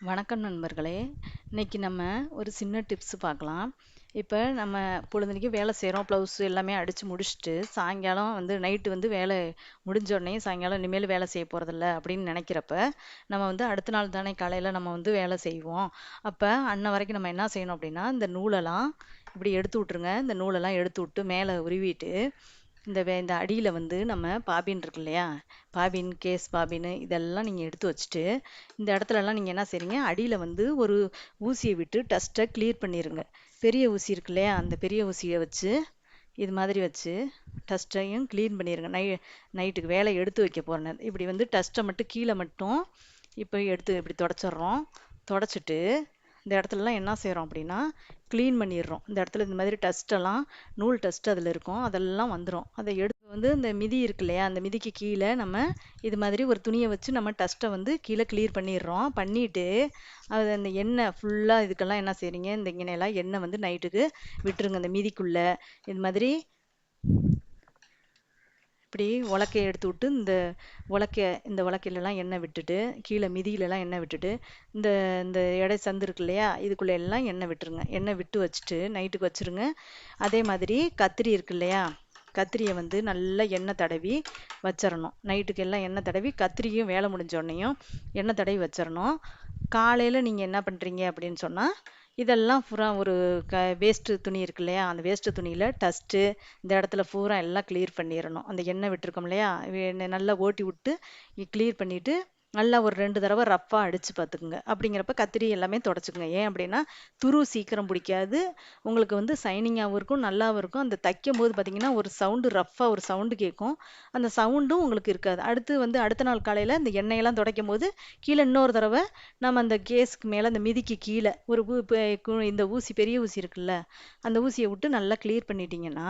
வணக்கம் நண்பர்களே. இன்னைக்கு நம்ம ஒரு சின்ன டிப்ஸ் பார்க்கலாம். இப்போ நம்ம பொழுதன்னைக்கு வேலை செய்கிறோம், ப்ளவுஸ் எல்லாமே அடித்து முடிச்சுட்டு சாயங்காலம் நைட்டு வேலை முடிஞ்ச உடனே சாயங்காலம் இனிமேல் வேலை செய்ய போகிறதில்ல அப்படின்னு நினைக்கிறப்ப நம்ம அடுத்த நாள் தானே காலையில் நம்ம வேலை செய்வோம். அப்போ அன்ன வரைக்கும் நம்ம என்ன செய்யணும் அப்படின்னா, இந்த நூலெல்லாம் இப்படி எடுத்து விட்ருங்க. இந்த நூலெல்லாம் எடுத்து விட்டு மேலே உருவிட்டு இந்த அடியில் நம்ம பாபின் இருக்கு இல்லையா, பாபின், கேஸ் பாபின் இதெல்லாம் நீங்கள் எடுத்து வச்சுட்டு இந்த இடத்துலலாம் நீங்கள் என்ன செய்றீங்க, அடியில் ஒரு ஊசியை விட்டு டஸ்ட்டை கிளியர் பண்ணிடுங்க. பெரிய ஊசி இருக்கு இல்லையா, அந்த பெரிய ஊசியை வச்சு இது மாதிரி வச்சு டஸ்ட்டையும் க்ளீன் பண்ணிடுங்க. நைட்டுக்கு வேலை எடுத்து வைக்க போகிறேன். இப்படி டஸ்ட்டை மட்டும் கீழே மட்டும் இப்போ எடுத்து இப்படி தொடச்சிட்றோம். தொடச்சிட்டு இந்த இடத்துலலாம் என்ன செய்கிறோம் அப்படின்னா, க்ளீன் பண்ணிடுறோம். இந்த இடத்துல இந்த மாதிரி டஸ்ட்டெல்லாம் நூல் டஸ்ட் அதில் இருக்கும், அதெல்லாம் வந்துடும். அதை எடுத்து இந்த மிதி இருக்கு இல்லையா, அந்த மிதிக்கு கீழே நம்ம இது மாதிரி ஒரு துணியை வச்சு நம்ம டஸ்ட்டை கீழே கிளியர் பண்ணிடுறோம். பண்ணிவிட்டு அது அந்த எண்ணெய் ஃபுல்லாக இதுக்கெல்லாம் என்ன செய்றீங்க, இந்த எண்ணெயெல்லாம் எண்ணெய் நைட்டுக்கு விட்டுருங்க. இந்த மிதிக்குள்ளே இது மாதிரி இப்படி உலக்கைய எடுத்து விட்டு இந்த உலக்கையிலலாம் எண்ணெய் விட்டுட்டு கீழே மிதியிலலாம் எண்ணெய் விட்டுட்டு இந்த இந்த எடை சந்து இருக்கு இல்லையா, இதுக்குள்ளே எல்லாம் எண்ணெய் விட்டுருங்க. எண்ணெய் விட்டு வச்சுட்டு நைட்டுக்கு வச்சுருங்க. அதே மாதிரி கத்திரி இருக்கு இல்லையா, கத்திரியை நல்லா எண்ணெய் தடவி வச்சிடணும். நைட்டுக்கு எல்லாம் எண்ணெய் தடவி கத்திரியும் வேலை முடிஞ்ச உடனேயும் எண்ணெய் தடவி வச்சிடணும். காலையில் நீங்கள் என்ன பண்ணுறீங்க அப்படின்னு சொன்னால், இதெல்லாம் பூரா ஒரு வேஸ்ட்டு துணி இருக்கு இல்லையா, அந்த வேஸ்ட்டு துணியில் டஸ்ட்டு இந்த இடத்துல பூரா எல்லாம் கிளியர் பண்ணிடணும். அந்த எண்ணெய் விட்டுருக்கோம் இல்லையா, எண்ணெய் நல்லா ஓட்டி விட்டு கிளியர் பண்ணிவிட்டு நல்லா ஒரு 2 தடவை ரஃப்பாக அடித்து பார்த்துக்குங்க. அப்படிங்கிறப்ப கத்திரி எல்லாமே தொடச்சிக்குங்க. ஏன் அப்படின்னா, துரு சீக்கிரம் பிடிக்காது, உங்களுக்கு சைனிங்காகவும் இருக்கும், நல்லாவும் இருக்கும். அந்த தைக்கும் போது பார்த்தீங்கன்னா ஒரு சவுண்டு ரஃப்பாக ஒரு சவுண்டு கேட்கும். அந்த சவுண்டும் உங்களுக்கு இருக்காது. அடுத்த நாள் காலையில் இந்த எண்ணெயெல்லாம் துடைக்கும் போது கீழே இன்னொரு தடவை நம்ம அந்த கேஸுக்கு மேலே அந்த மிதிக்கு கீழே ஒரு இந்த ஊசி பெரிய ஊசி இருக்குல்ல, அந்த ஊசியை விட்டு நல்லா கிளியர் பண்ணிட்டீங்கன்னா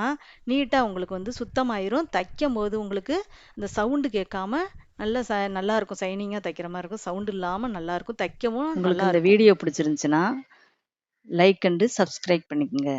நீட்டாக உங்களுக்கு சுத்தமாயிரும். தைக்கும் போது உங்களுக்கு இந்த சவுண்டு கேட்காம நல்லா இருக்கும். சைனிங்காக தைக்கிற மாதிரி இருக்கும். சவுண்ட் இல்லாமல் நல்லா இருக்கும். தைக்கவும் உங்களுக்கு நல்லா இந்த இருக்கும். வீடியோ பிடிச்சிருந்துச்சுன்னா லைக் அண்ட் சப்ஸ்கிரைப் பண்ணிக்கோங்க.